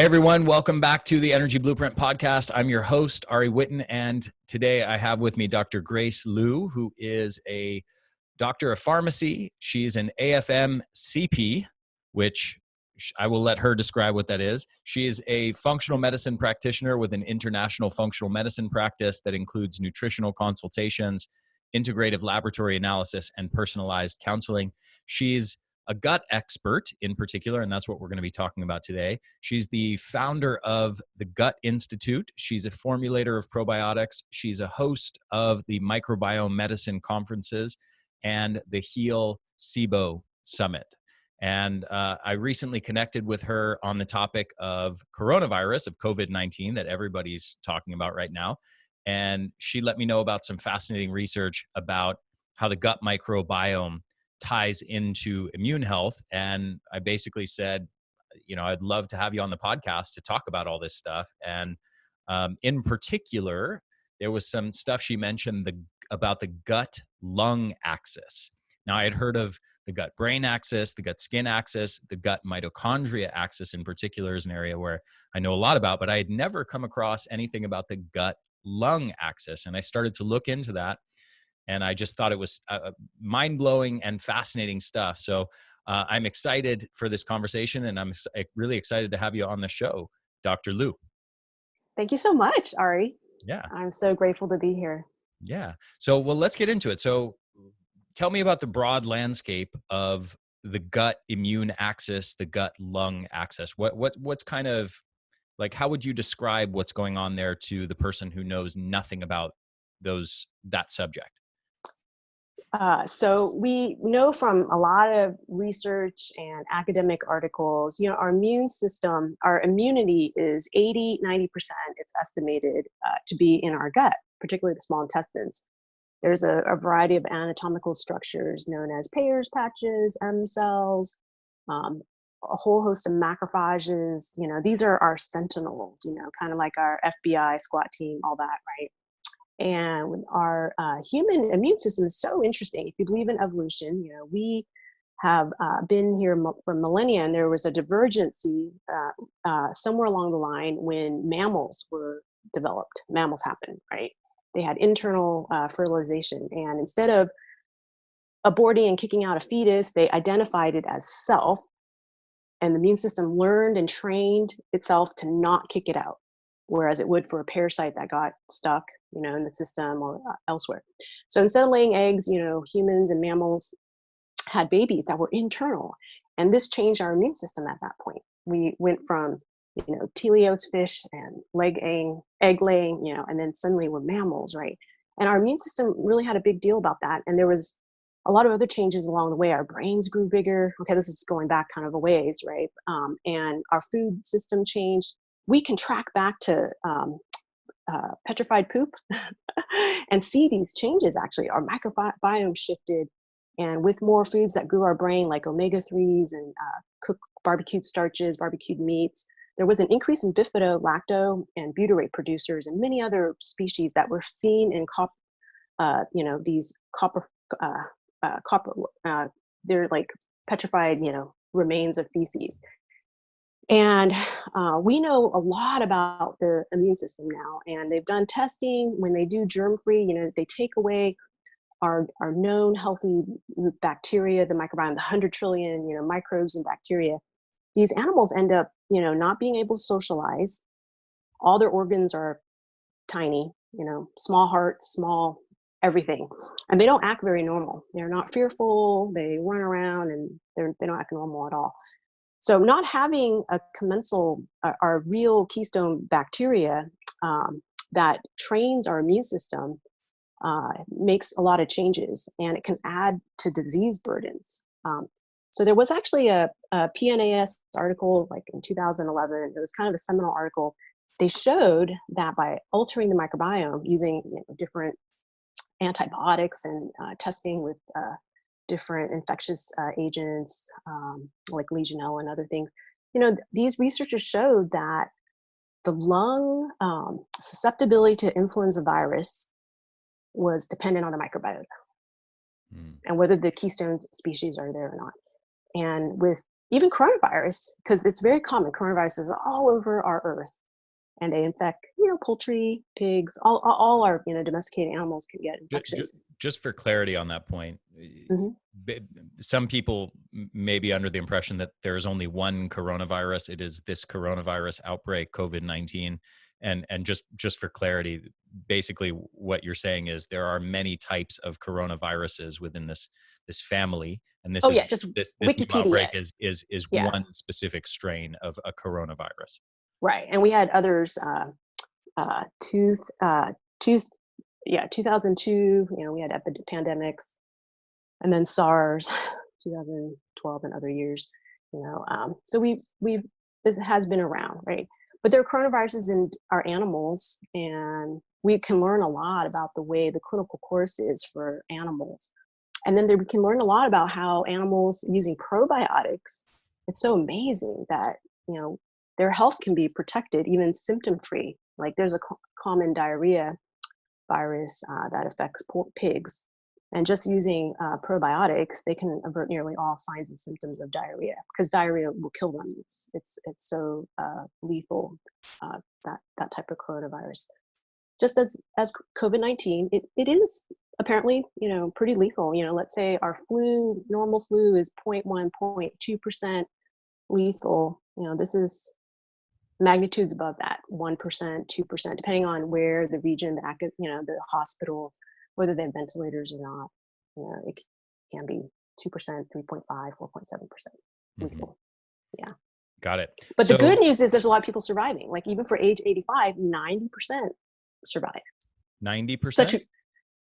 Hey everyone, welcome back to the Energy Blueprint Podcast. I'm your host, Ari Whitten, and today I have with me Dr. Grace Liu, who is a doctor of pharmacy. She's an AFM CP, which I will let her describe what that is. She is a functional medicine practitioner with an international functional medicine practice that includes nutritional consultations, integrative laboratory analysis, and personalized counseling. She's a gut expert in particular, and that's what we're going to be talking about today. She's the founder of the Gut Institute. She's a formulator of probiotics. She's a host of the microbiome medicine conferences and the Heal SIBO Summit. And I recently connected with her on the topic of coronavirus, of COVID-19, that everybody's talking about right now. And she let me know about some fascinating research about how the gut microbiome ties into immune health. And I basically said, I'd love to have you on the podcast to talk about all this stuff. And in particular, there was some stuff she mentioned about the gut-lung axis. Now, I had heard of the gut-brain axis, the gut-skin axis, the gut mitochondria axis in particular is an area where I know a lot about, but I had never come across anything about the gut-lung axis. And I started to look into that. And I just thought it was mind-blowing and fascinating stuff. So I'm excited for this conversation, and I'm really excited to have you on the show, Dr. Liu. Thank you so much, Ari. Yeah. I'm so grateful to be here. Yeah. So, well, let's get into it. So tell me about the broad landscape of the gut immune axis, the gut lung axis. What's kind of like, how would you describe what's going on there to the person who knows nothing about that subject? So we know from a lot of research and academic articles, our immune system, our immunity is 80, 90%, it's estimated to be in our gut, particularly the small intestines. There's a variety of anatomical structures known as Peyer's patches, M cells, a whole host of macrophages. These are our sentinels, kind of like our FBI SWAT team, all that, right? And our human immune system is so interesting. If you believe in evolution, we have been here for millennia, and there was a divergency somewhere along the line when mammals were developed. Mammals happened, right? They had internal fertilization, and instead of aborting and kicking out a fetus, they identified it as self, and the immune system learned and trained itself to not kick it out, whereas it would for a parasite that got stuck in the system or elsewhere. So instead of laying eggs, humans and mammals had babies that were internal. And this changed our immune system at that point. We went from, teleos fish and egg laying, and then suddenly we're mammals, right? And our immune system really had a big deal about that. And there was a lot of other changes along the way. Our brains grew bigger. Okay, this is just going back kind of a ways, right? And our food system changed. We can track back to petrified poop and see these changes. Actually, our microbiome shifted, and with more foods that grew our brain, like omega-3s and cooked barbecued starches, barbecued meats, there was an increase in bifido, lacto, and butyrate producers and many other species that were seen in these copper, they're like petrified, remains of feces. And we know a lot about the immune system now, and they've done testing. When they do germ-free, they take away our known healthy bacteria, the microbiome, the 100 trillion, microbes and bacteria. These animals end up, not being able to socialize. All their organs are tiny, small hearts, small everything, and they don't act very normal. They're not fearful. They run around, and they don't act normal at all. So not having a commensal, our real keystone bacteria that trains our immune system makes a lot of changes, and it can add to disease burdens. So there was actually a PNAS article like in 2011. It was kind of a seminal article. They showed that by altering the microbiome using different antibiotics and testing with different infectious agents like Legionella and other things, these researchers showed that the lung susceptibility to influenza virus was dependent on the microbiota and whether the keystone species are there or not. And with even coronavirus, because it's very common. Coronaviruses are all over our earth, and they infect, poultry, pigs, all our, domesticated animals can get infections. Just for clarity on that point, some people may be under the impression that there is only one coronavirus. It is this coronavirus outbreak, COVID-19. And just for clarity, basically what you're saying is there are many types of coronaviruses within this family, and this this new outbreak is one specific strain of a coronavirus. Right, and we had others. 2002. We had pandemics, and then SARS, 2012, and other years. So this has been around, right? But there are coronaviruses in our animals, and we can learn a lot about the way the clinical course is for animals. And then we can learn a lot about how animals using probiotics, it's so amazing that, their health can be protected, even symptom-free. Like there's a common diarrhea virus that affects pigs. And just using probiotics, they can avert nearly all signs and symptoms of diarrhea, because diarrhea will kill them. It's so lethal, that type of coronavirus. Just as COVID-19, it is apparently pretty lethal. Let's say our normal flu is 0.1, 0.2% lethal. This is magnitudes above that, 1%, 2%, depending on where the region, the hospitals, whether they have ventilators or not. It can be 2%, 3.5, 4.7% lethal. Yeah. Got it. But the good news is there's a lot of people surviving. Like even for age 85, 90% survive. 90%?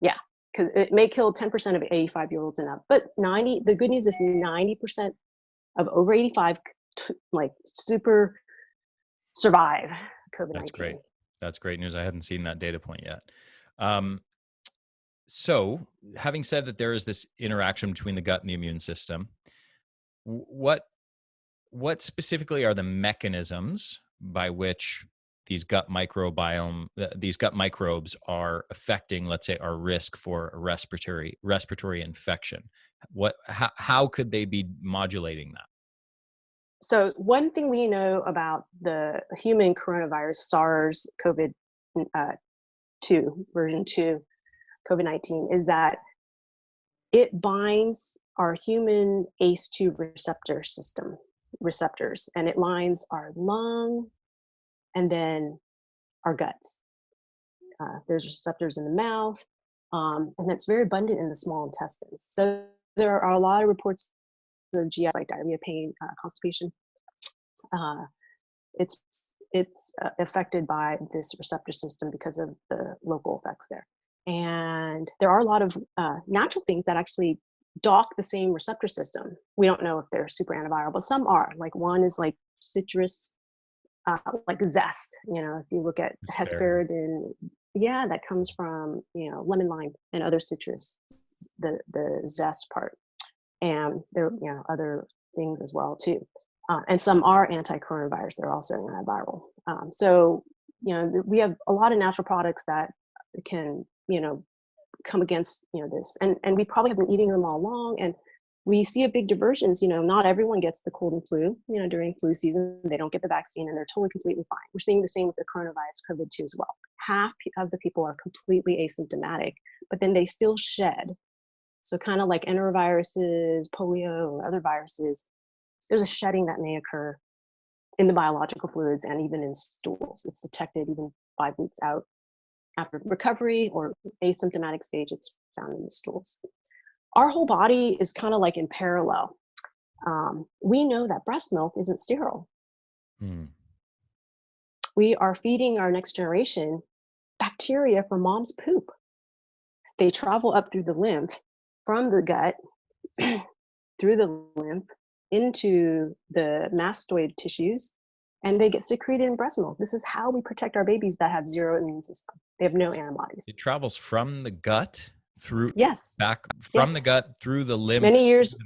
Yeah, because it may kill 10% of 85-year-olds and up. But the good news is 90% of over 85 super survive COVID-19. That's great news. I hadn't seen that data point yet. So having said that there is this interaction between the gut and the immune system, what specifically are the mechanisms by which these gut microbes are affecting, let's say, our risk for a respiratory infection? How could they be modulating that? So one thing we know about the human coronavirus, SARS-CoV-2, version 2, COVID-19, is that it binds our human ACE2 receptors, and it lines our lung and then our guts. There's receptors in the mouth, and it's very abundant in the small intestines. So there are a lot of reports of GI, like diarrhea, pain, constipation. It's affected by this receptor system because of the local effects there. And there are a lot of natural things that actually dock the same receptor system. We don't know if they're super antiviral, but some are. Like one is like citrus, like zest. If you look at hesperidin, that comes from lemon, lime, and other citrus, the zest part. And there are other things as well too. And some are anti-coronavirus. They're also antiviral. So we have a lot of natural products that can come against this, and we probably have been eating them all along, and we see a big divergence. Not everyone gets the cold and flu during flu season. They don't get the vaccine and they're totally completely fine. We're seeing the same with the coronavirus COVID-2 as well. Half of the people are completely asymptomatic, but then they still shed. So kind of like enteroviruses, polio, or other viruses, there's a shedding that may occur in the biological fluids and even in stools. It's detected even 5 weeks out after recovery or asymptomatic stage. It's found in the stools. Our whole body is kind of like in parallel. We know that breast milk isn't sterile. We are feeding our next generation bacteria from mom's poop. They travel up through the lymph, from the gut, through the lymph, into the mastoid tissues, and they get secreted in breast milk. This is how we protect our babies that have zero immune system. They have no antibodies. It travels from the gut through the gut through the lymph many years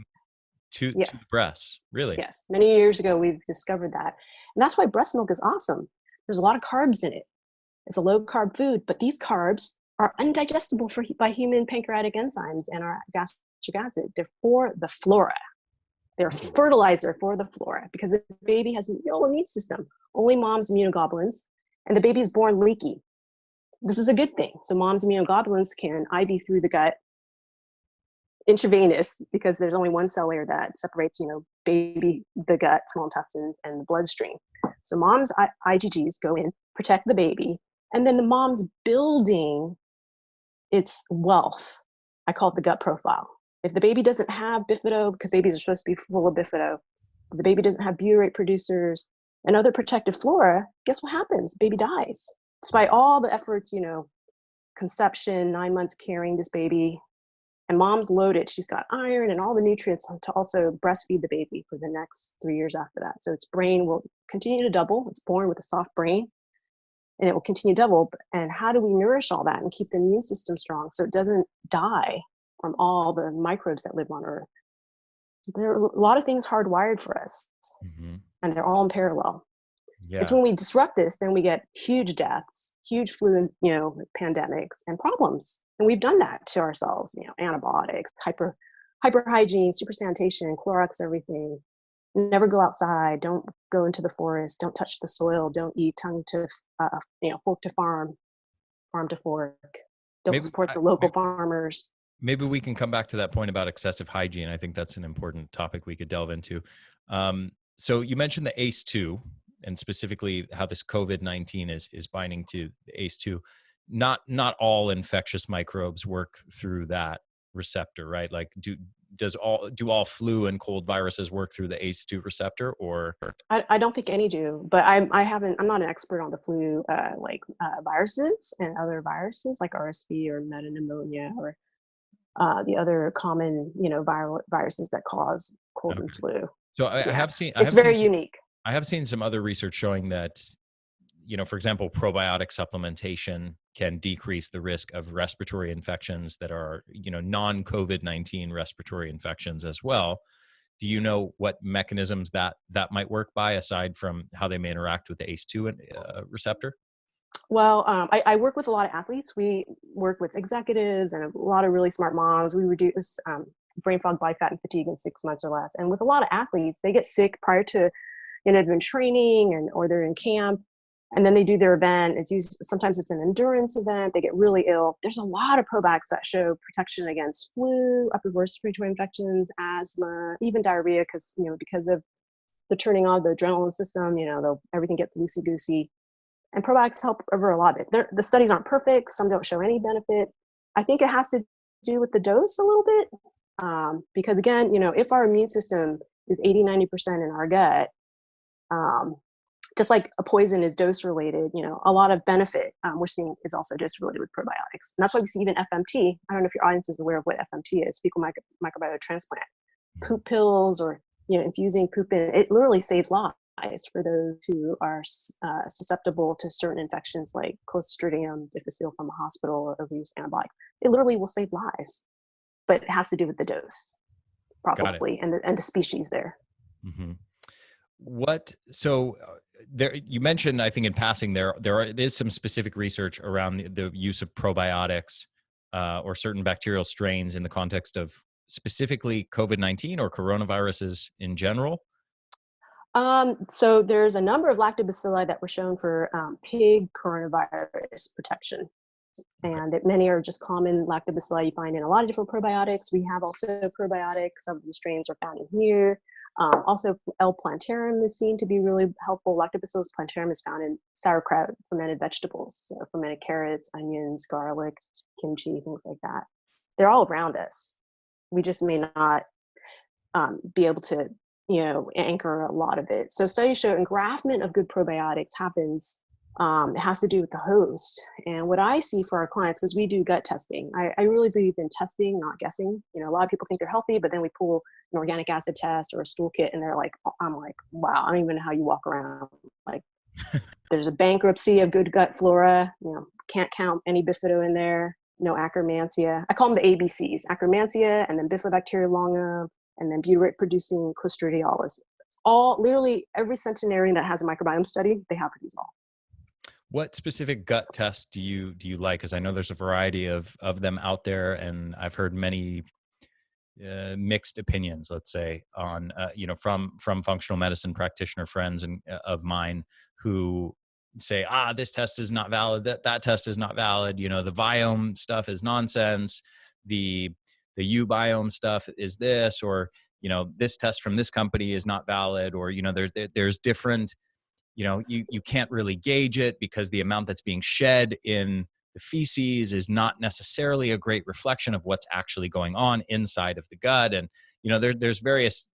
to the breast. Really? Yes. Many years ago we've discovered that. And that's why breast milk is awesome. There's a lot of carbs in it. It's a low carb food, but these carbs are undigestible by human pancreatic enzymes and our gastric acid. They're for the flora. They're fertilizer for the flora because the baby has no immune system, only mom's immunoglobulins, and the baby is born leaky. This is a good thing. So mom's immunoglobulins can IV through the gut, intravenous, because there's only one cell layer that separates, baby, the gut, small intestines, and the bloodstream. So mom's IgGs go in, protect the baby, and then the mom's building its wealth. I call it the gut profile. If the baby doesn't have bifido, because babies are supposed to be full of bifido, if the baby doesn't have butyrate producers and other protective flora, guess what happens? Baby dies. Despite all the efforts, conception, 9 months carrying this baby, and mom's loaded. She's got iron and all the nutrients to also breastfeed the baby for the next 3 years after that. So its brain will continue to double. It's born with a soft brain, and it will continue to double. And how do we nourish all that and keep the immune system strong so it doesn't die from all the microbes that live on Earth? There are a lot of things hardwired for us, and they're all in parallel. Yeah. It's when we disrupt this, then we get huge deaths, huge flu, pandemics and problems. And we've done that to ourselves, antibiotics, hyperhygiene, super sanitation, Clorox, everything. Never go outside. Don't go into the forest. Don't touch the soil. Don't eat tongue to, fork to farm to fork. Don't support the local farmers. Maybe we can come back to that point about excessive hygiene. I think that's an important topic we could delve into. So you mentioned the ACE2, and specifically how this COVID-19 is binding to the ACE2. Not all infectious microbes work through that receptor, right? Like do all flu and cold viruses work through the ACE2 receptor, or? I don't think any do, but I'm not an expert on the flu, viruses and other viruses like RSV or metapneumonia or the other common, viral viruses that cause cold and flu. So I have seen, it's very unique. I have seen some other research showing that, for example, probiotic supplementation can decrease the risk of respiratory infections that are, non-COVID-19 respiratory infections as well. Do you know what mechanisms that might work by, aside from how they may interact with the ACE2 receptor? Well, I work with a lot of athletes. We work with executives and a lot of really smart moms. We reduce brain fog, body fat, and fatigue in 6 months or less. And with a lot of athletes, they get sick prior to, they've been training or they're in camp, and then they do their event. Sometimes it's an endurance event. They get really ill. There's a lot of probiotics that show protection against flu, upper respiratory infections, asthma, even diarrhea, because of the turning on the adrenaline system. Everything gets loosey goosey. And probiotics help over a lot of it. The studies aren't perfect. Some don't show any benefit. I think it has to do with the dose a little bit. Because again, if our immune system is 80-90% in our gut, just like a poison is dose related, a lot of benefit we're seeing is also dose related with probiotics. And that's why we see even FMT. I don't know if your audience is aware of what FMT is, fecal microbiota transplant. Poop pills or, infusing poop in, it literally saves lives for those who are susceptible to certain infections like Clostridium difficile from a hospital or overuse antibiotics. It literally will save lives, but it has to do with the dose, probably, and the species there. Mm-hmm. There, you mentioned, I think in passing, there is some specific research around the use of probiotics or certain bacterial strains in the context of specifically COVID-19 or coronaviruses in general. So there's a number of lactobacilli that were shown for pig coronavirus protection. And many are just common lactobacilli you find in a lot of different probiotics. We have also probiotics. Some of the strains are found in here. Also, L. plantarum is seen to be really helpful. Lactobacillus plantarum is found in sauerkraut, fermented vegetables, so fermented carrots, onions, garlic, kimchi, things like that. They're all around us. We just may not be able to, anchor a lot of it. So studies show engraftment of good probiotics happens. It has to do with the host. And what I see for our clients, because we do gut testing, I really believe in testing, not guessing. A lot of people think they're healthy, but then we pull an organic acid test or a stool kit and they're like, I'm like, wow, I don't even know how you walk around. Like there's a bankruptcy of good gut flora, can't count any bifido in there, no Akkermansia. I call them the ABCs, Akkermansia, and then Bifidobacteria longum, and then butyrate producing Clostridioides. Literally every centenarian that has a microbiome study, they have these all. What specific gut tests do you like? Because I know there's a variety of them out there, and I've heard many mixed opinions, let's say, on from functional medicine practitioner friends and of mine who say, this test is not valid, that test is not valid, the Viome stuff is nonsense, the uBiome stuff is this, or this test from this company is not valid, or there's different, you can't really gauge it because the amount that's being shed in the feces is not necessarily a great reflection of what's actually going on inside of the gut. And there's various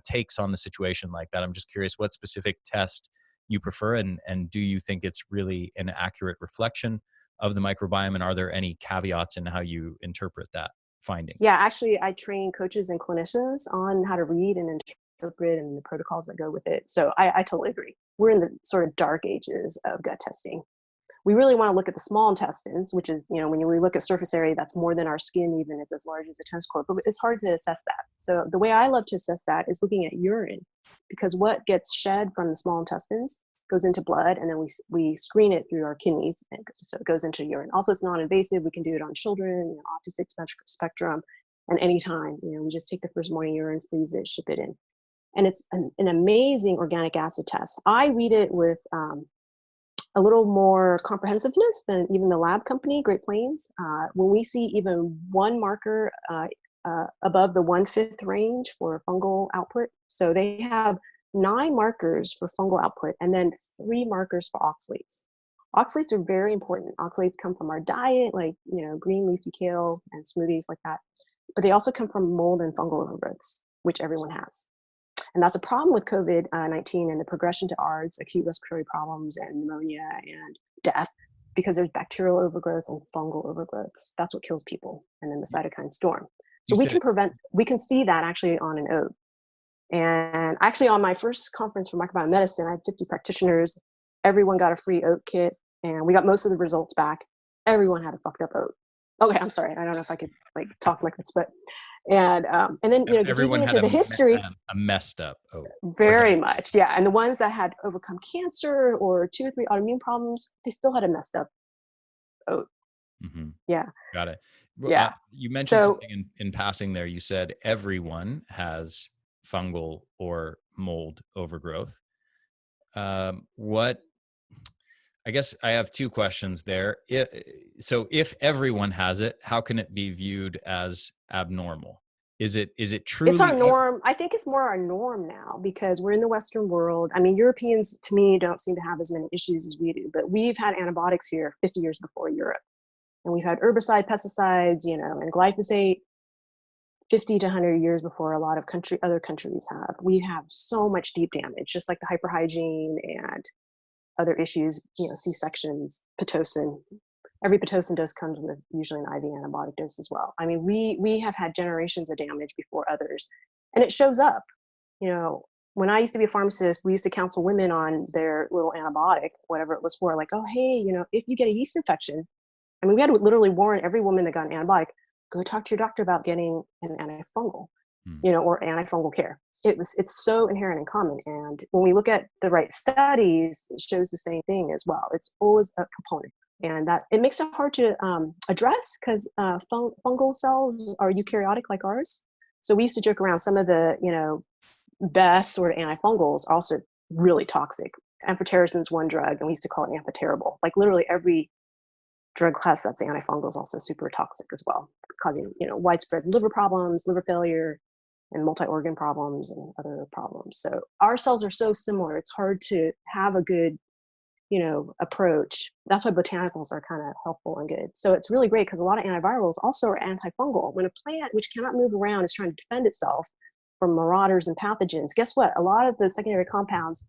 takes on the situation like that. I'm just curious what specific test you prefer, and do you think it's really an accurate reflection of the microbiome, and are there any caveats in how you interpret that finding? Yeah, actually, I train coaches and clinicians on how to read and interpret and the protocols that go with it. So I totally agree. We're in the sort of dark ages of gut testing. We really want to look at the small intestines, which is, when we look at surface area, that's more than our skin, even it's as large as a tennis court, but it's hard to assess that. So the way I love to assess that is looking at urine, because what gets shed from the small intestines goes into blood, and then we screen it through our kidneys, and so it goes into urine. Also, it's non-invasive. We can do it on children, autistic spectrum, and anytime. We just take the first morning urine, freeze it, ship it in. And it's an amazing organic acid test. I read it with a little more comprehensiveness than even the lab company, Great Plains. When we see even one marker above the 1/5 range for fungal output, so they have 9 markers for fungal output and then 3 markers for oxalates. Oxalates are very important. Oxalates come from our diet, like green leafy kale and smoothies like that, but they also come from mold and fungal overgrowths, which everyone has. And that's a problem with COVID-19 and the progression to ARDS, acute respiratory problems and pneumonia and death, because there's bacterial overgrowth and fungal overgrowths. That's what kills people. And then the cytokine storm. So we can see that actually on an oat. And actually on my first conference for microbiome medicine, I had 50 practitioners. Everyone got a free oat kit, and we got most of the results back. Everyone had a fucked up oat. Okay, I'm sorry. I don't know if I could talk like this, but and then everyone digging had into the history, a messed up oat. Very much, yeah. And the ones that had overcome cancer or 2 or 3 autoimmune problems, they still had a messed up oat. Mm-hmm. Yeah, got it. Yeah. You mentioned something in passing there. You said everyone has fungal or mold overgrowth. I guess I have 2 questions there. If everyone has it, how can it be viewed as abnormal? Is it truly? It's our norm. I think it's more our norm now because we're in the Western world. I mean, Europeans, to me, don't seem to have as many issues as we do, but we've had antibiotics here 50 years before Europe. And we've had herbicide, pesticides, and glyphosate 50 to 100 years before a lot of other countries have. We have so much deep damage, just like the hyperhygiene and other issues, C-sections, Pitocin. Every Pitocin dose comes with usually an IV antibiotic dose as well. I mean, we have had generations of damage before others, and it shows up. When I used to be a pharmacist, we used to counsel women on their little antibiotic, whatever it was for, like, oh, hey, if you get a yeast infection, I mean, we had to literally warn every woman that got an antibiotic, go talk to your doctor about getting an antifungal, or antifungal care. It's so inherent and common. And when we look at the right studies, it shows the same thing as well. It's always a component. And that it makes it hard to address because fungal cells are eukaryotic like ours. So we used to joke around some of the, best sort of antifungals are also really toxic. Amphotericin is one drug, and we used to call it amphoterrible. Like literally every drug class that's antifungal is also super toxic as well, causing, widespread liver problems, liver failure, and multi-organ problems and other problems. So our cells are so similar. It's hard to have a good approach. That's why botanicals are kind of helpful and good. So it's really great because a lot of antivirals also are antifungal. When a plant, which cannot move around, is trying to defend itself from marauders and pathogens, guess what? A lot of the secondary compounds,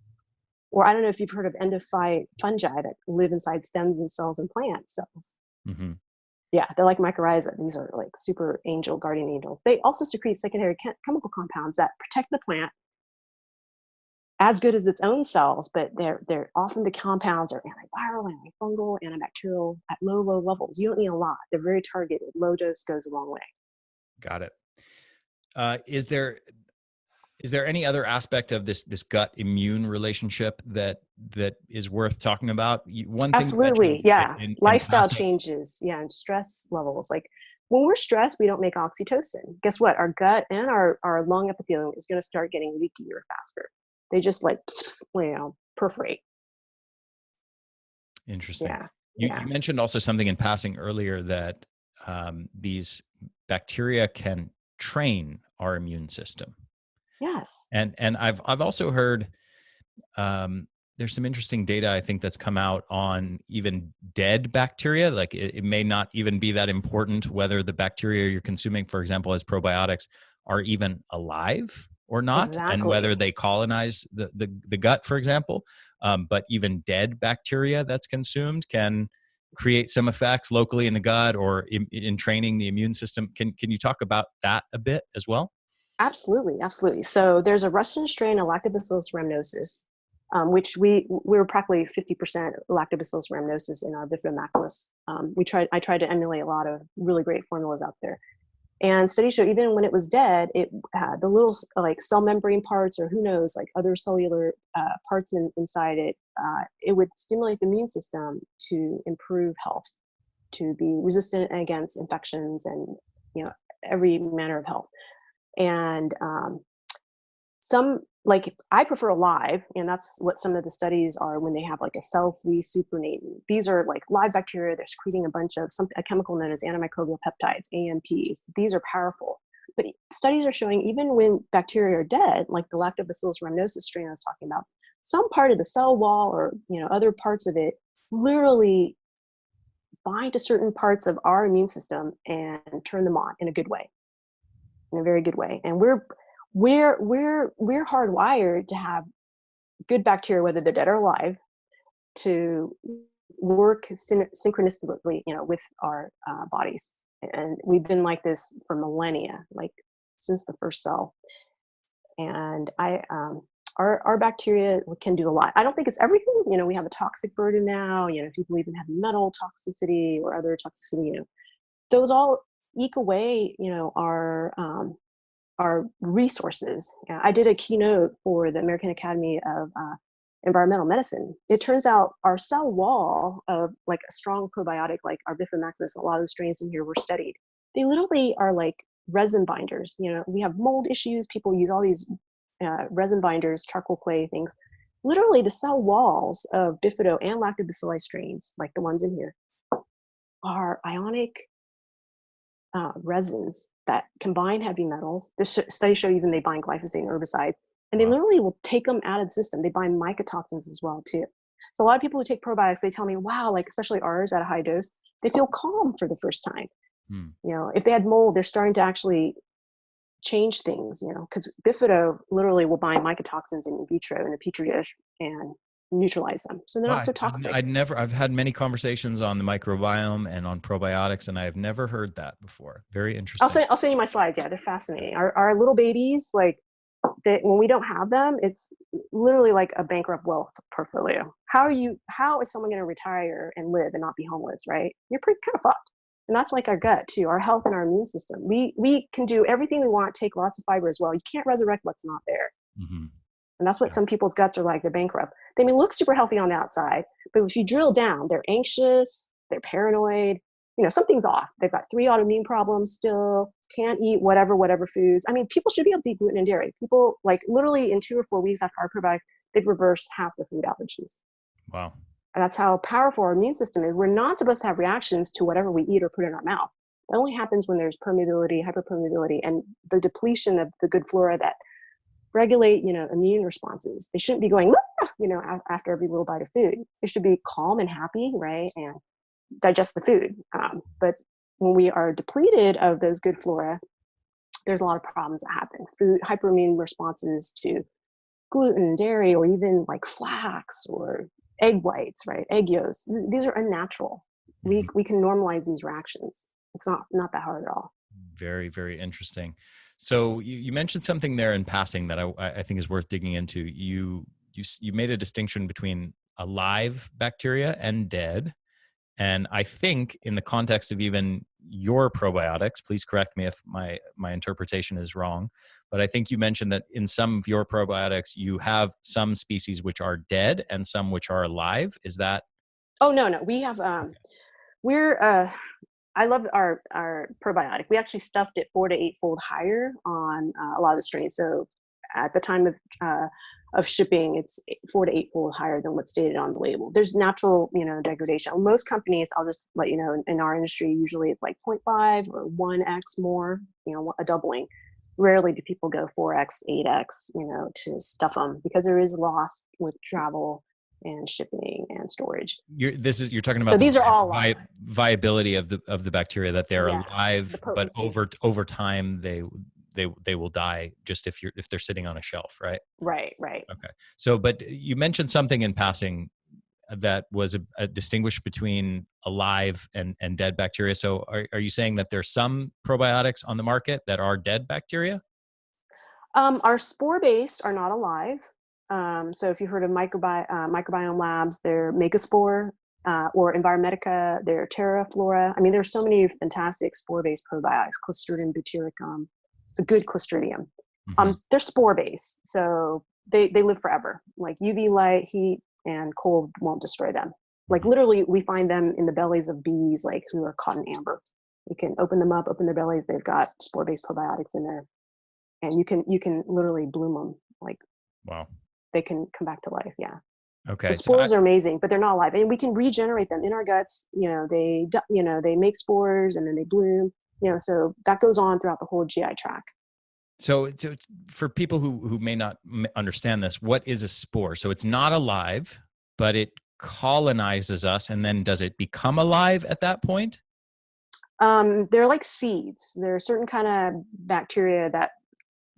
or I don't know if you've heard of endophyte fungi that live inside stems and cells and plant cells. Mm-hmm. Yeah, they're like mycorrhiza. These are like super guardian angels. They also secrete secondary chemical compounds that protect the plant as good as its own cells, but they're often the compounds are antiviral, antifungal, antibacterial at low levels. You don't need a lot. They're very targeted. Low dose goes a long way. Got it. Is there any other aspect of this gut immune relationship that is worth talking about? One thing absolutely, yeah. in Lifestyle passing, changes, yeah, and stress levels. Like When we're stressed, we don't make oxytocin. Guess what? Our gut and our lung epithelium is going to start getting leakier faster. They just like, perforate. Interesting. Yeah. You mentioned also something in passing earlier that these bacteria can train our immune system. Yes. And I've also heard there's some interesting data I think that's come out on even dead bacteria. Like it may not even be that important whether the bacteria you're consuming, for example, as probiotics, are even alive or not, and Exactly. whether they colonize the gut, for example. But even dead bacteria that's consumed can create some effects locally in the gut or in training the immune system. Can you talk about that a bit as well? Absolutely, absolutely. So there's a Russian strain of Lactobacillus rhamnosus, which we were practically 50% Lactobacillus rhamnosus in our Bifidobacillus. I tried to emulate a lot of really great formulas out there. And studies show even when it was dead, it had the little like cell membrane parts, or who knows, like other cellular parts inside it. It would stimulate the immune system to improve health, to be resistant against infections, and every manner of health. And some, like, I prefer alive, and that's what some of the studies are when they have like a cell-free supernatant. These are like live bacteria. They're secreting a bunch of a chemical known as antimicrobial peptides, AMPs. These are powerful. But studies are showing even when bacteria are dead, like the Lactobacillus rhamnosus strain I was talking about, some part of the cell wall or other parts of it literally bind to certain parts of our immune system and turn them on in a good way, in a very good way. And we're hardwired to have good bacteria, whether they're dead or alive, to work synchronistically, with our bodies. And we've been like this for millennia, like since the first cell. And our bacteria can do a lot. I don't think it's everything. We have a toxic burden now. If you believe in heavy metal toxicity or other toxicity, those all eke away, our resources. I did a keynote for the American Academy of Environmental Medicine. It turns out our cell wall of like a strong probiotic, like our Bifidobacillus, a lot of the strains in here were studied. They literally are like resin binders. We have mold issues. People use all these resin binders, charcoal clay things. Literally, the cell walls of Bifido and Lactobacilli strains, like the ones in here, are ionic resins that combine heavy metals. The studies show even they bind glyphosate and herbicides, and they literally will take them out of the system. They bind mycotoxins as well too. So a lot of people who take probiotics, they tell me, wow, like especially ours at a high dose, they feel calm for the first time. If they had mold, they're starting to actually change things, because Bifido literally will bind mycotoxins in vitro in a petri dish and neutralize them, so they're not so toxic. I've had many conversations on the microbiome and on probiotics, and I have never heard that before. Very interesting. I'll send you my slides. Yeah, they're fascinating. Our little babies, like, when we don't have them, it's literally like a bankrupt wealth portfolio. How is someone going to retire and live and not be homeless, right? You're pretty kind of fucked. And that's like our gut too, our health and our immune system. We can do everything we want, take lots of fiber as well. You can't resurrect what's not there. And that's what some people's guts are like. They're bankrupt. They may look super healthy on the outside, but if you drill down, they're anxious, they're paranoid, something's off. They've got 3 autoimmune problems still, can't eat whatever foods. I mean, people should be able to eat gluten and dairy. People, like, literally in 2 or 4 weeks after our probiotic, they've reversed half the food allergies. Wow. And that's how powerful our immune system is. We're not supposed to have reactions to whatever we eat or put in our mouth. It only happens when there's permeability, hyperpermeability, and the depletion of the good flora that regulate, immune responses. They shouldn't be going, after every little bite of food. They should be calm and happy, right? And digest the food. But when we are depleted of those good flora, there's a lot of problems that happen. Food hyperimmune responses to gluten, dairy, or even like flax or egg whites, right? Egg yolks. These are unnatural. We can normalize these reactions. It's not that hard at all. Very, very interesting. So you mentioned something there in passing that I think is worth digging into. You made a distinction between alive bacteria and dead. And I think in the context of even your probiotics, please correct me if my interpretation is wrong, but I think you mentioned that in some of your probiotics, you have some species which are dead and some which are alive. Is that? Oh, no. We have, I love our probiotic. We actually stuffed it 4 to 8-fold higher on a lot of the strains. So at the time of shipping, it's 4 to 8-fold higher than what's stated on the label. There's natural, degradation. Most companies, I'll just let you know, in our industry, usually it's like 0.5 or 1x more, a doubling. Rarely do people go 4x, 8x, to stuff them, because there is loss with travel and shipping and storage. You're talking about So these are all viability of the bacteria, that they're alive, but over time they will die just if they're sitting on a shelf, right? Right. Okay. So, but you mentioned something in passing that was a distinguish between alive and dead bacteria. So are you saying that there's some probiotics on the market that are dead bacteria? Our spore-based are not alive. So if you've heard of Microbiome Labs, they're Megaspore, or Enviromedica, they're TerraFlora. I mean, there's so many fantastic spore-based probiotics, Clostridium butyricum. It's a good Clostridium. Mm-hmm. They're spore-based, so they live forever. Like UV light, heat, and cold won't destroy them. Like literally, we find them in the bellies of bees, like who are caught in amber. You can open them up, open their bellies. They've got spore-based probiotics in there, and you can literally bloom them. Like, wow, they can come back to life. Yeah. Okay. So spores are amazing, but they're not alive, and we can regenerate them in our guts. They make spores and then they bloom. So that goes on throughout the whole GI tract. So for people who may not understand this, what is a spore? So it's not alive, but it colonizes us, and then does it become alive at that point? They're like seeds. There are certain kind of bacteria that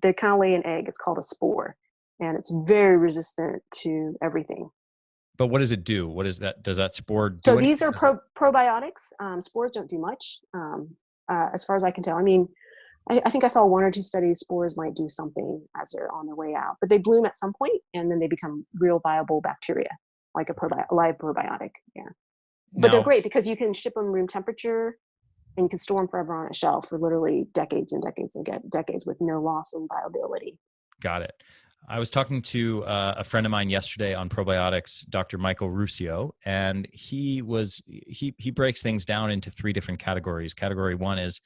they kind of lay an egg. It's called a spore, and it's very resistant to everything. But what does it do? What is that? Does that spore do? So these are probiotics. Spores don't do much, as far as I can tell. I mean, I think I saw 1 or 2 studies. Spores might do something as they're on their way out, but they bloom at some point, and then they become real viable bacteria, like a live probiotic. Yeah, but they're great because you can ship them room temperature, and you can store them forever on a shelf for literally decades and decades and decades with no loss in viability. Got it. I was talking to a friend of mine yesterday on probiotics, Dr. Michael Ruscio, and he breaks things down into 3 different categories. Category 1 is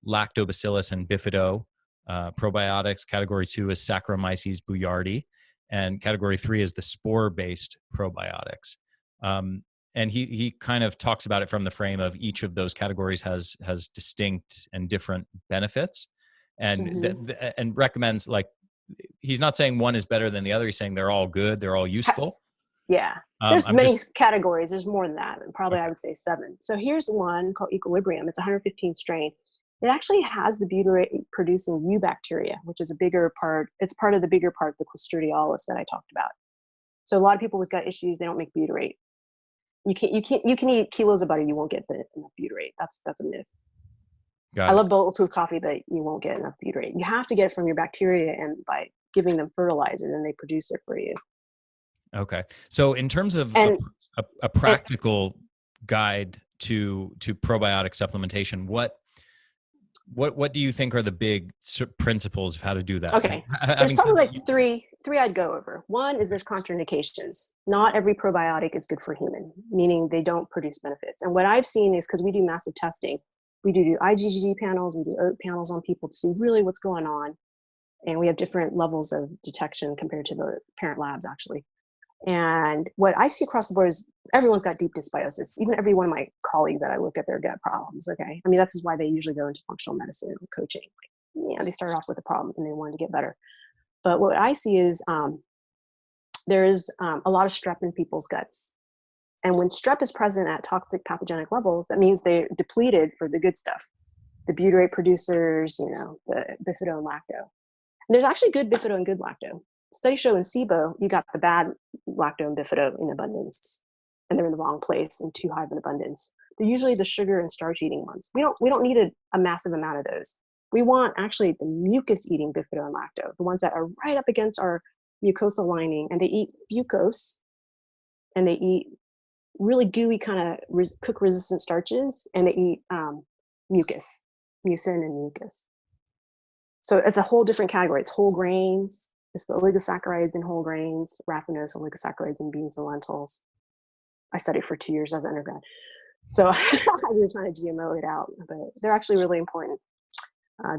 lactobacillus and bifido probiotics. Category 2 is Saccharomyces boulardii, and category 3 is the spore-based probiotics. And he kind of talks about it from the frame of each of those categories has distinct and different benefits, and and recommends, like, he's not saying one is better than the other. He's saying they're all good. They're all useful. Yeah. There's many categories. There's more than that. And probably I would say 7. So here's one called Equilibrium. It's 115 strain. It actually has the butyrate producing eubacteria, which is a bigger part. It's part of the bigger part of the Clostridialis that I talked about. So a lot of people with gut issues, they don't make butyrate. You can eat kilos of butter. You won't get enough butyrate. That's a myth. I love bulletproof coffee, but you won't get enough butyrate. You have to get it from your bacteria and by giving them fertilizer, then they produce it for you. Okay. So in terms of a practical guide to probiotic supplementation, what do you think are the big principles of how to do that? Okay. There's probably like three I'd go over. One is there's contraindications. Not every probiotic is good for human, meaning they don't produce benefits. And what I've seen is, because we do massive testing, we do IgG panels, we do OAT panels on people to see really what's going on. And we have different levels of detection compared to the parent labs, actually. And what I see across the board is everyone's got deep dysbiosis. Even every one of my colleagues that I look at their gut problems, okay? I mean, that's why they usually go into functional medicine or coaching. They start off with a problem and they want to get better. But what I see is there's a lot of strep in people's guts. And when strep is present at toxic pathogenic levels, that means they're depleted for the good stuff. The butyrate producers, the bifido and lacto. And there's actually good bifido and good lacto. Studies show in SIBO, you got the bad lacto and bifido in abundance, and they're in the wrong place and too high of an abundance. They're usually the sugar and starch eating ones. We don't need a massive amount of those. We want actually the mucus eating bifido and lacto, the ones that are right up against our mucosal lining, and they eat fucose, and they eat really gooey kind of cook resistant starches, and they eat mucus, mucin and mucus. So it's a whole different category. It's whole grains. It's the oligosaccharides in whole grains, raffinose oligosaccharides in beans and lentils. I studied for 2 years as an undergrad. So we were trying to GMO it out, but they're actually really important.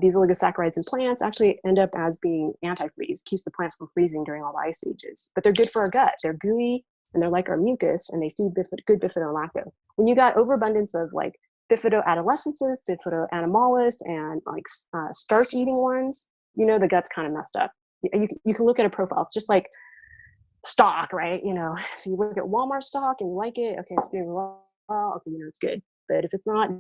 These oligosaccharides in plants actually end up as being antifreeze, keeps the plants from freezing during all the ice ages. But they're good for our gut. They're gooey and they're like our mucus, and they feed good bifido and lacto. When you got overabundance of like bifido-adolescences, bifido-animalis, and like starch-eating ones, you know the gut's kind of messed up. You can look at a profile. It's just like stock, right? You know, if you look at Walmart stock and you like it, okay, it's doing well. Okay, you know it's good. But if it's not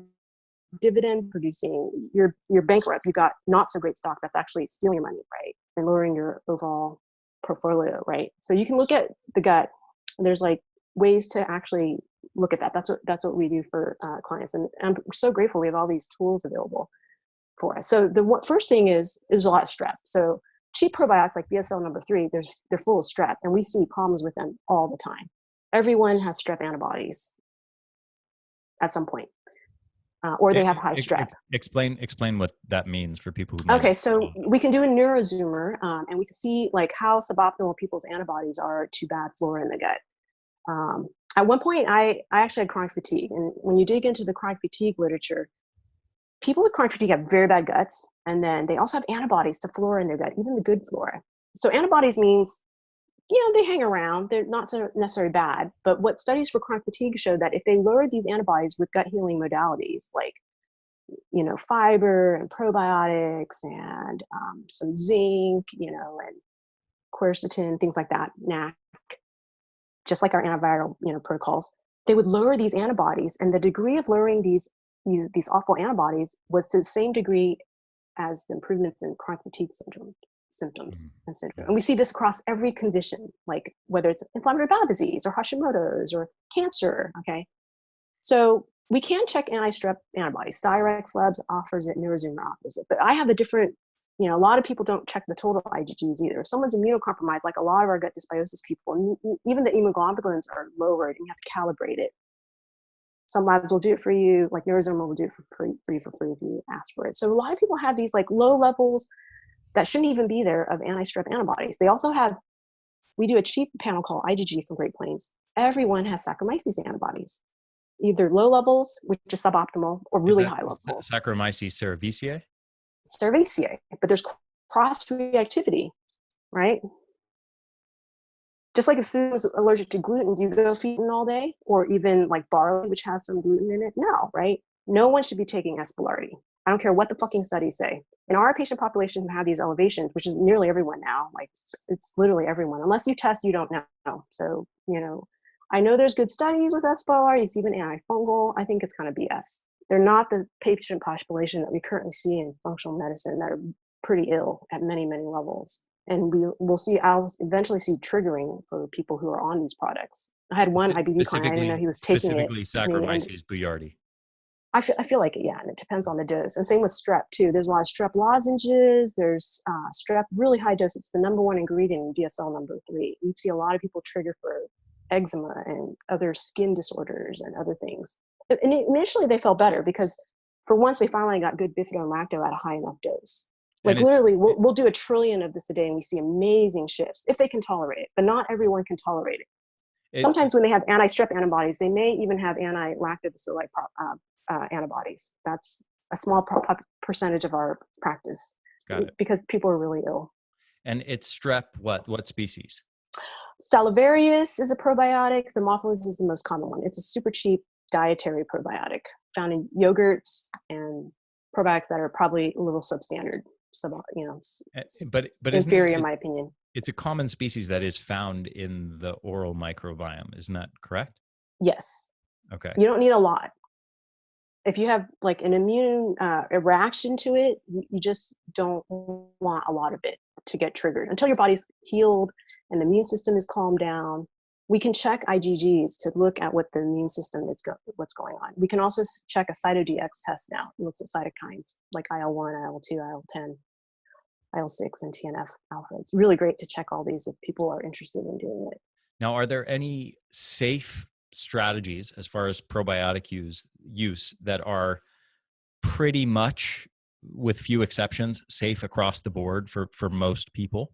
dividend producing, you're bankrupt. You got not so great stock that's actually stealing your money, right? And lowering your overall portfolio, right? So you can look at the gut. And there's like ways to actually look at that. That's what we do for clients, and I'm so grateful we have all these tools available for us. So the first thing is a lot of strep. So cheap probiotics like BSL number 3, they're full of strep, and we see problems with them all the time. Everyone has strep antibodies at some point. Or they have high strep. Explain what that means for people who might. Okay, so we can do a neurozoomer, and we can see like how suboptimal people's antibodies are to bad flora in the gut. At one point, I actually had chronic fatigue, and when you dig into the chronic fatigue literature, people with chronic fatigue have very bad guts, and then they also have antibodies to flora in their gut, even the good flora. So antibodies means, you know, they hang around. They're not so necessarily bad. But what studies for chronic fatigue show that if they lower these antibodies with gut healing modalities, like, you know, fiber and probiotics and some zinc, you know, and quercetin, things like that, NAC, just like our antiviral, you know, protocols, they would lower these antibodies. And the degree of lowering these awful antibodies was to the same degree as the improvements in chronic fatigue symptoms and syndrome. And we see this across every condition, like whether it's inflammatory bowel disease or Hashimoto's or cancer, okay? So we can check anti-strep antibodies. Styrex Labs offers it, Neurozoomer offers it, but I have a different, you know, a lot of people don't check the total IgGs either. If someone's immunocompromised, like a lot of our gut dysbiosis people, even the immunoglobulins are lowered and you have to calibrate it. Some labs will do it for you, like Neurozoomer will do it for you for free if you ask for it. So a lot of people have these like low levels that shouldn't even be there of anti-strep antibodies. They also have, we do a cheap panel called IgG from Great Plains. Everyone has Saccharomyces antibodies, either low levels, which is suboptimal, or really high levels. Saccharomyces cerevisiae? Cerevisiae, but there's cross-reactivity, right? Just like if someone's allergic to gluten, do you go feeding all day? Or even like barley, which has some gluten in it? No, right? No one should be taking Espelarti. I don't care what the fucking studies say. In our patient population who have these elevations, which is nearly everyone now, like it's literally everyone. Unless you test, you don't know. So, you know, I know there's good studies with Espelarti, it's even antifungal. I think it's kind of BS. They're not the patient population that we currently see in functional medicine that are pretty ill at many, many levels. And I'll eventually see triggering for people who are on these products. I had one IBD client, I didn't know he was taking it. Specifically Saccharomyces boulardii. I feel like it, yeah, and it depends on the dose. And same with strep too. There's a lot of strep lozenges. There's strep, really high dose. It's the number one ingredient in BSL number 3. You'd see a lot of people trigger for eczema and other skin disorders and other things. And initially they felt better because for once they finally got good bifido and lacto at a high enough dose. Like literally, we'll do 1 trillion of this a day and we see amazing shifts if they can tolerate it, but not everyone can tolerate it. Sometimes when they have anti-strep antibodies, they may even have anti-lactobacilli antibodies. That's a small percentage of our practice. Got it. Because people are really ill. And it's strep, what species? Stradivarius is a probiotic. Thermophilus is the most common one. It's a super cheap dietary probiotic found in yogurts and probiotics that are probably a little substandard. But inferior in my opinion. It's a common species that is found in the oral microbiome. Isn't that correct? Yes. Okay. You don't need a lot. If you have like an immune reaction to it, you just don't want a lot of it to get triggered until your body's healed and the immune system is calmed down. We can check IgGs to look at what the immune system is what's going on. We can also check a CytoDX test now. It looks at cytokines like IL-1, IL-2, IL-10, IL-6, and TNF alpha. It's really great to check all these if people are interested in doing it. Now, are there any safe strategies as far as probiotic use that are pretty much, with few exceptions, safe across the board for most people?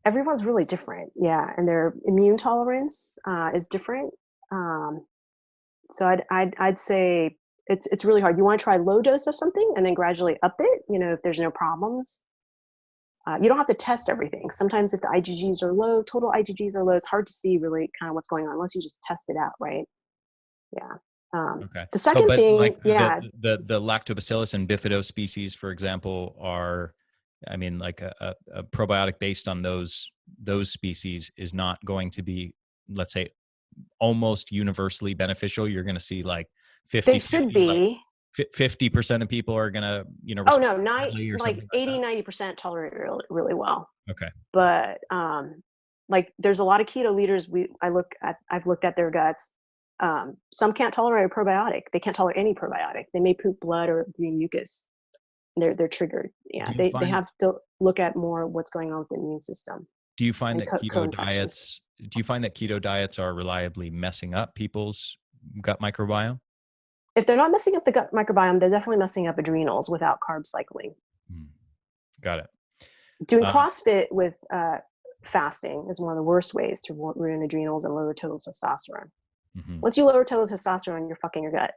Everyone's really different, yeah, and their immune tolerance is different. So I'd say it's really hard. You want to try low dose of something and then gradually up it, if there's no problems. You don't have to test everything. Sometimes if the IgGs are low, total IgGs are low, it's hard to see really kind of what's going on unless you just test it out, right? Yeah. Okay. The So, second but thing, like yeah, the lactobacillus and bifido species, for example, are, I mean, like a probiotic based on those species is not going to be, let's say, almost universally beneficial. You're going to see like they 50, should 50, like be. 50% of people are going to, Oh respond no, not badly or like something like 80-90% tolerate it really, really well. that. But like there's a lot of keto leaders I've looked at their guts. Some can't tolerate a probiotic. They can't tolerate any probiotic. They may poop blood or green mucus. They're triggered. Yeah, Do you they find have to look at more what's going on with the immune system do you find and that co-infections. keto diets are reliably messing up people's gut microbiome? If they're not messing up the gut microbiome, they're definitely messing up adrenals without carb cycling. Hmm. Got it. Doing Um, CrossFit with fasting is one of the worst ways to ruin adrenals and lower total testosterone. mhm. Once you lower total testosterone, you're fucking your gut.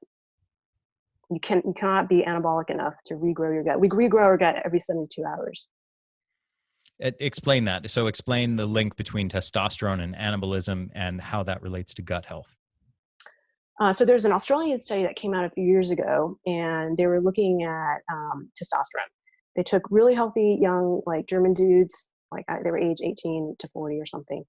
You cannot be anabolic enough to regrow your gut. We regrow our gut every 72 hours. Explain that. So explain the link between testosterone and anabolism and how that relates to gut health. So there's an Australian study that came out a few years ago, and they were looking at testosterone. They took really healthy young, like German dudes, like they were age 18 to 40 or something,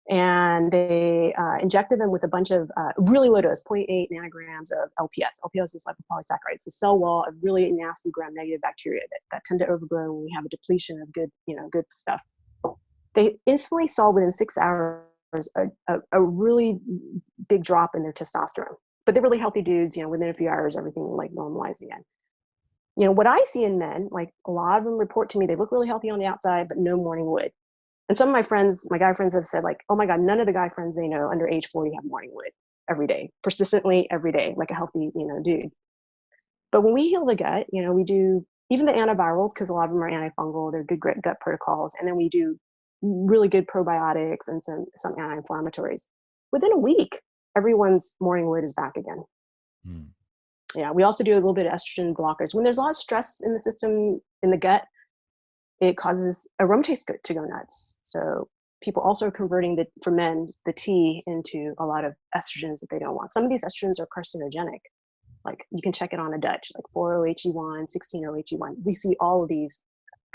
and they injected them with a bunch of really low dose, zero 0.8 nanograms of LPS. LPS is lipopolysaccharide. It's a cell wall of really nasty gram-negative bacteria that tend to overgrow when we have a depletion of good stuff. They instantly saw within 6 hours a really big drop in their testosterone. But they're really healthy dudes. Within a few hours, everything like normalized again. What I see in men, like a lot of them report to me, they look really healthy on the outside, but no morning wood. And some of my friends, my guy friends have said like, oh my God, none of the guy friends they know under age 40 have morning wood every day, persistently every day, like a healthy, dude. But when we heal the gut, we do even the antivirals, because a lot of them are antifungal, they're good gut protocols. And then we do really good probiotics and some anti-inflammatories. Within a week, everyone's morning wood is back again. Hmm. Yeah, we also do a little bit of estrogen blockers. When there's a lot of stress in the system, in the gut, it causes aromatase to go nuts. So people also are converting for men, the T into a lot of estrogens that they don't want. Some of these estrogens are carcinogenic. Like you can check it on a Dutch, like 4-OHE1, 16-OHE1. We see all of these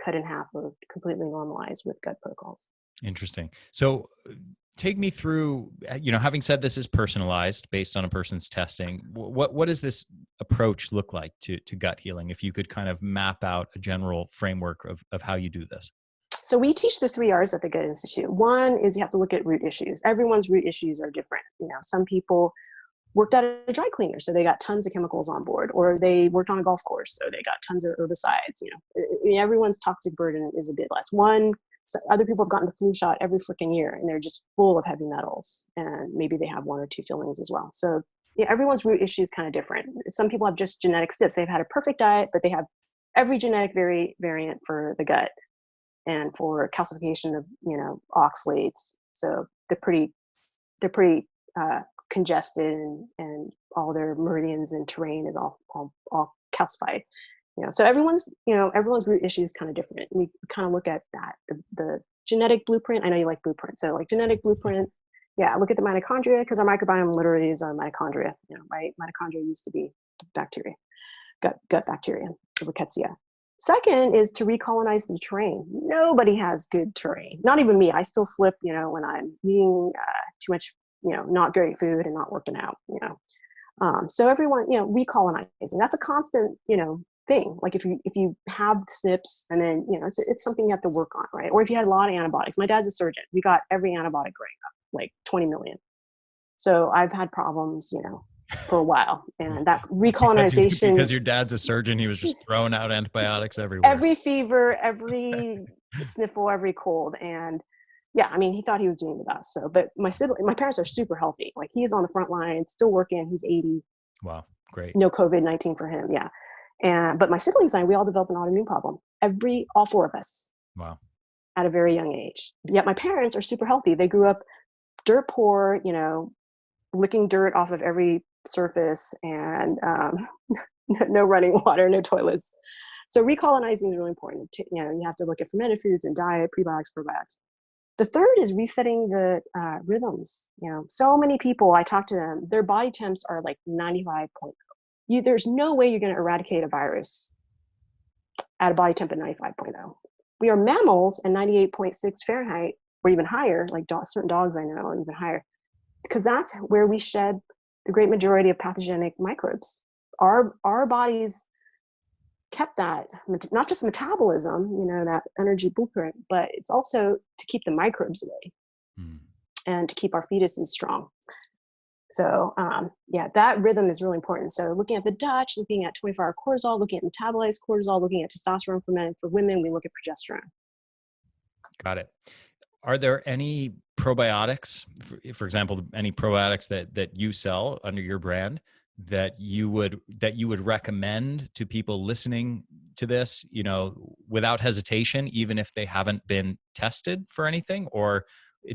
cut in half or completely normalized with gut protocols. Interesting. So take me through, having said this is personalized based on a person's testing, what does this approach look like to gut healing? If you could kind of map out a general framework of how you do this. So we teach the 3 R's at the Gut Institute. One is you have to look at root issues. Everyone's root issues are different. Some people worked at a dry cleaner, so they got tons of chemicals on board, or they worked on a golf course, so they got tons of herbicides. Everyone's toxic burden is a bit less. So other people have gotten the flu shot every freaking year, and they're just full of heavy metals, and maybe they have 1 or 2 fillings as well. So everyone's root issue is kind of different. Some people have just genetic stiffs. They've had a perfect diet, but they have every genetic variant for the gut and for calcification of oxalates. So they're pretty congested, and all their meridians and terrain is all calcified. So everyone's root issue is kind of different. We kind of look at that, the genetic blueprint. I know you like blueprints, so like genetic blueprint. Yeah, look at the mitochondria, because our microbiome literally is our mitochondria. Right? Mitochondria used to be bacteria, gut bacteria, the rickettsia. Second is to recolonize the terrain. Nobody has good terrain. Not even me. I still slip, when I'm eating too much, not great food and not working out. So everyone, recolonizing. That's a constant, thing. Like if you have SNPs, and then it's something you have to work on, right? Or if you had a lot of antibiotics. My dad's a surgeon. We got every antibiotic growing up, like 20 million. So I've had problems, for a while, and that recolonization, because your dad's a surgeon, he was just throwing out antibiotics everywhere. Every fever, every sniffle, every cold. And yeah, I mean, he thought he was doing the best. So, but my parents are super healthy. Like he is on the front line, still working. He's 80. Wow, great. No COVID-19 for him. Yeah. But my siblings and I, we all developed an autoimmune problem. All 4 of us. Wow. At a very young age. Yet my parents are super healthy. They grew up dirt poor, licking dirt off of every surface and no running water, no toilets. So recolonizing is really important. You have to look at fermented foods and diet, prebiotics, probiotics. The third is resetting the rhythms. So many people, I talk to them, their body temps are like 95.0. There's no way you're going to eradicate a virus at a body temp at 95.0. We are mammals, and 98.6 Fahrenheit or even higher, like certain dogs I know are even higher, because that's where we shed the great majority of pathogenic microbes. Our bodies kept that, not just metabolism, that energy blueprint, but it's also to keep the microbes away and to keep our fetuses strong. So that rhythm is really important. So looking at the Dutch, looking at 24-hour cortisol, looking at metabolized cortisol, looking at testosterone fermented. For women, we look at progesterone. Got it. Are there any probiotics, for example, any probiotics that you sell under your brand that you would recommend to people listening to this, without hesitation, even if they haven't been tested for anything, or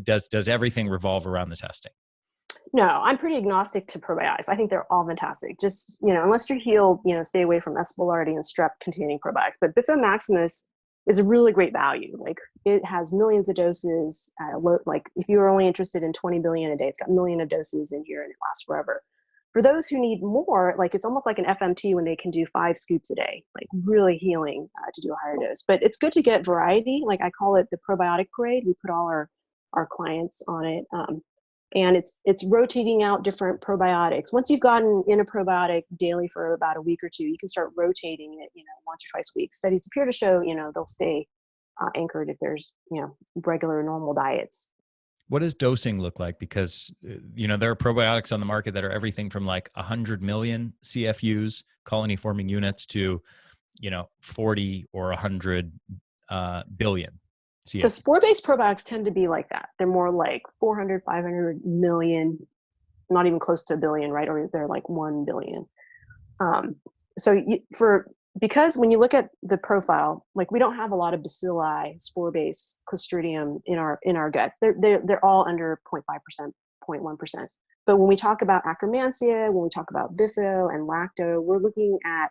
does everything revolve around the testing? No, I'm pretty agnostic to probiotics. I think they're all fantastic. Just, unless you're healed, stay away from S. boulardii and strep containing probiotics. But Bifido Maximus is a really great value. Like, it has millions of doses. Like, if you were only interested in 20 billion a day, it's got millions of doses in here and it lasts forever. For those who need more, like, it's almost like an FMT when they can do 5 scoops a day, like really healing to do a higher dose. But it's good to get variety. Like, I call it the probiotic parade. We put all our clients on it. And it's rotating out different probiotics. Once you've gotten in a probiotic daily for about a week or two, you can start rotating it, once or twice a week. Studies appear to show, they'll stay anchored if there's, regular normal diets. What does dosing look like? Because, there are probiotics on the market that are everything from like 100 million CFUs, colony forming units, to, 40 or 100 billion. So spore-based probiotics tend to be like that. They're more like 400, 500 million, not even close to a billion, right? Or they're like 1 billion. Because when you look at the profile, like, we don't have a lot of bacilli, spore-based Clostridium in our gut. They're all under 0.5%, 0.1%. But when we talk about Akkermansia, when we talk about Bifido and Lacto, we're looking at,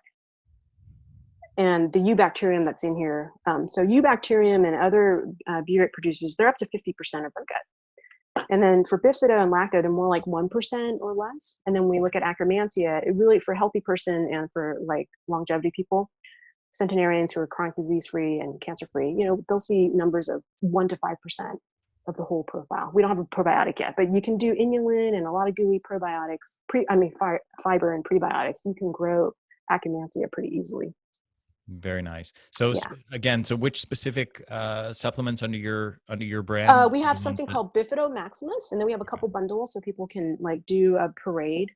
and the Eubacterium that's in here. So Eubacterium and other butyrate producers, they're up to 50% of our gut. And then for Bifido and Lacto, they're more like 1% or less. And then when we look at Akkermansia, it really, for a healthy person and for like longevity people, centenarians who are chronic disease-free and cancer-free, they'll see numbers of 1 to 5% of the whole profile. We don't have a probiotic yet, but you can do inulin and a lot of gooey probiotics, fiber and prebiotics. You can grow Akkermansia pretty easily. Very nice. So again, which specific supplements under your brand? We have something called Bifido Maximus, and then we have a couple bundles so people can like do a parade.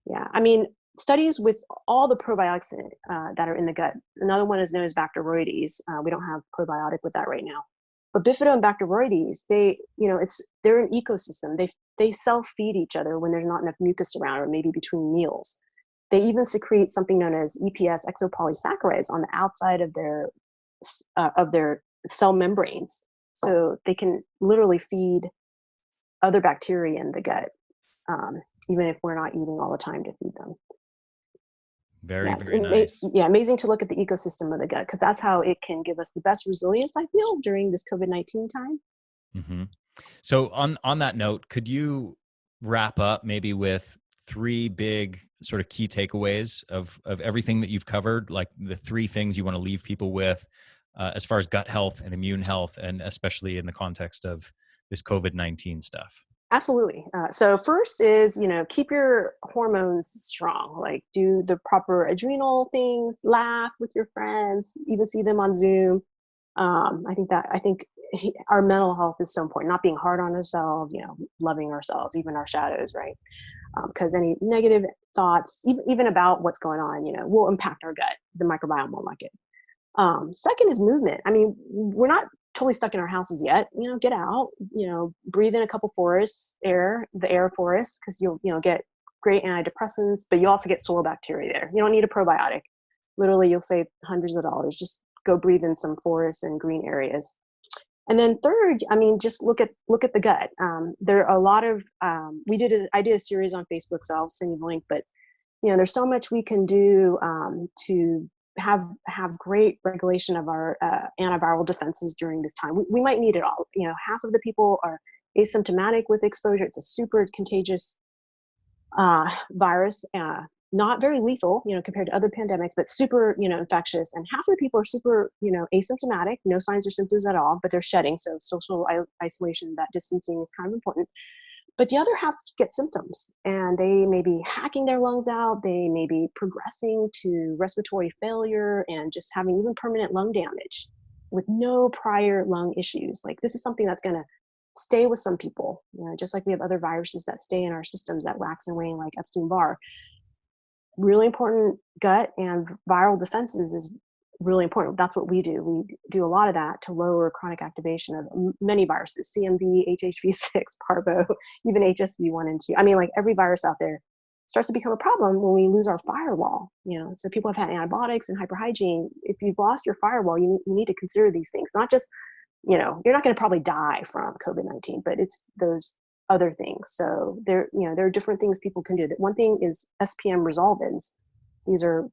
Yeah, I mean, studies with all the probiotics that are in the gut. Another one is known as Bacteroides. We don't have probiotic with that right now, but Bifido and Bacteroides, they're an ecosystem. They self-feed each other when there's not enough mucus around, or maybe between meals. They even secrete something known as EPS, exopolysaccharides, on the outside of their cell membranes. So they can literally feed other bacteria in the gut, even if we're not eating all the time to feed them. Very nice. Amazing to look at the ecosystem of the gut, because that's how it can give us the best resilience, I feel, during this COVID-19 time. Mm-hmm. So on that note, could you wrap up maybe with 3 big sort of key takeaways of everything that you've covered, like the 3 things you want to leave people with as far as gut health and immune health, and especially in the context of this COVID-19 stuff? Absolutely. So first is, keep your hormones strong, like do the proper adrenal things, laugh with your friends, even see them on Zoom. I think our mental health is so important, not being hard on ourselves, loving ourselves, even our shadows, right? Because any negative thoughts, even about what's going on, will impact our gut. The microbiome won't like it. Second is movement. I mean, we're not totally stuck in our houses yet. Get out, breathe in a couple the air forests, because you'll get great antidepressants, but you also get soil bacteria there. You don't need a probiotic. Literally, you'll save hundreds of dollars. Just go breathe in some forests and green areas. And then third, I mean, just look at the gut. There are a lot of, I did a series on Facebook, so I'll send you the link, but there's so much we can do to have great regulation of our antiviral defenses during this time. We might need it all. Half of the people are asymptomatic with exposure. It's a super contagious virus, not very lethal, compared to other pandemics, but super, infectious. And half of the people are super, asymptomatic, no signs or symptoms at all, but they're shedding. So social isolation, that distancing is kind of important. But the other half get symptoms, and they may be hacking their lungs out. They may be progressing to respiratory failure and just having even permanent lung damage with no prior lung issues. Like, this is something that's going to stay with some people, just like we have other viruses that stay in our systems that wax and wane, like Epstein-Barr. Really important gut and viral defenses is really important. That's what we do. We do a lot of that to lower chronic activation of many viruses: CMV, HHV6, Parvo, even HSV1 and 2. I mean, like, every virus out there starts to become a problem when we lose our firewall. So people have had antibiotics and hyperhygiene. If you've lost your firewall, you need to consider these things. Not just, you're not going to probably die from COVID-19, but it's those other things. So there are different things people can do. That one thing is SPM resolvins. These are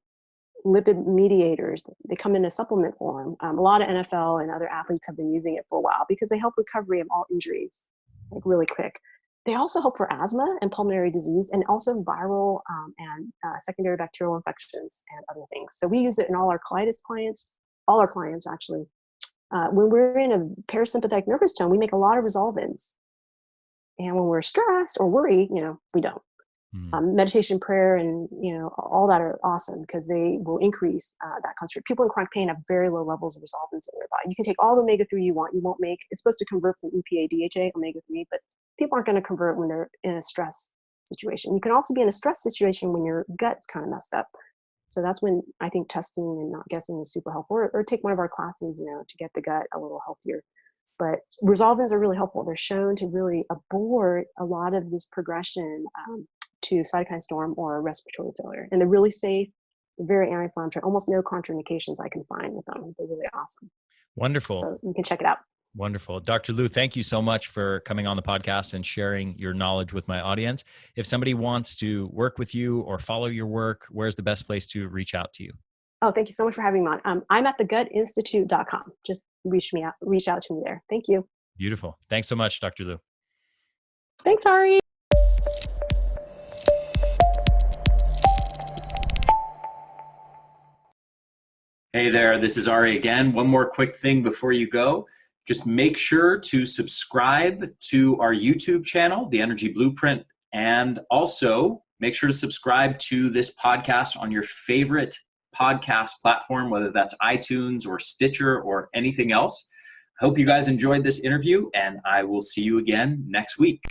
lipid mediators. They come in a supplement form. A lot of NFL and other athletes have been using it for a while because they help recovery of all injuries, like, really quick. They also help for asthma and pulmonary disease, and also viral and secondary bacterial infections and other things. So we use it in all our colitis clients, all our clients actually. When we're in a parasympathetic nervous tone, we make a lot of resolvins. And when we're stressed or worried, we don't. Meditation, prayer, and all that are awesome because they will increase that concentration. People in chronic pain have very low levels of resolvins in their body. You can take all the omega-3 you want. You won't make. It's supposed to convert from EPA, DHA, omega-3, but people aren't going to convert when they're in a stress situation. You can also be in a stress situation when your gut's kind of messed up. So that's when I think testing and not guessing is super helpful. Or take one of our classes, to get the gut a little healthier. But resolvins are really helpful. They're shown to really abort a lot of this progression to cytokine storm or respiratory failure. And they're really safe. They're very anti-inflammatory. Almost no contraindications I can find with them. They're really awesome. Wonderful. So you can check it out. Wonderful. Dr. Liu, thank you so much for coming on the podcast and sharing your knowledge with my audience. If somebody wants to work with you or follow your work, where's the best place to reach out to you? Oh, thank you so much for having me on. I'm at thegutinstitute.com. Just reach out to me there. Thank you. Beautiful. Thanks so much, Dr. Liu. Thanks, Ari. Hey there, this is Ari again. One more quick thing before you go. Just make sure to subscribe to our YouTube channel, The Energy Blueprint, and also make sure to subscribe to this podcast on your favorite podcast platform, whether that's iTunes or Stitcher or anything else. I hope you guys enjoyed this interview, and I will see you again next week.